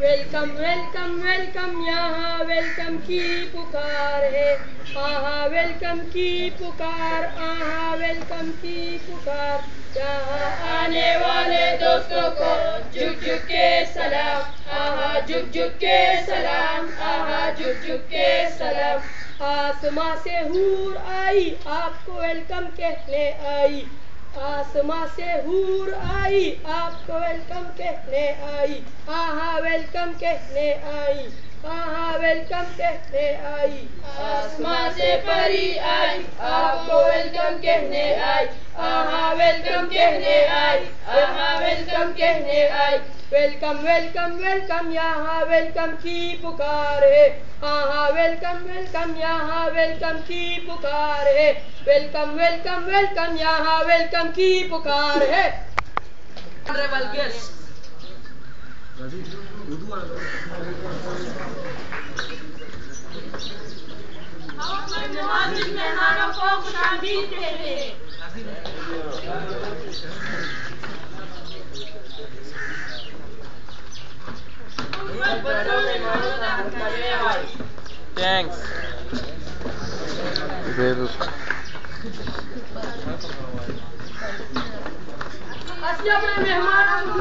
Welcome welcome welcome यहाँ welcome की पुकार है। आहा वेलकम की पुकार, आहा वेलकम की पुकार। यहाँ आने वाले दोस्तों को झुक झुक के सलाम, आहा झुक झुक के सलाम, आहा झुक झुक के सलाम। आसमां से हूर आई आपको वेलकम कहने आई, आसमां से हूर आई आपको वेलकम कहने आई। आहा वेलकम कहने आई, आहा वेलकम कहने आई। आसमां से परी आई आपको वेलकम कहने आई, आहा वेलकम कहने आई, आहा वेलकम कहने आई। वेलकम वेलकम वेलकम यहाँ वेलकम की पुकार है। आहा वेलकम वेलकम यहाँ वेलकम की पुकार है। वेलकम वेलकम वेलकम यहाँ वेलकम की पुकार है। मेहमानों को खुशामदीद कहते हैं। Thanks. असली अपने मेहमानों को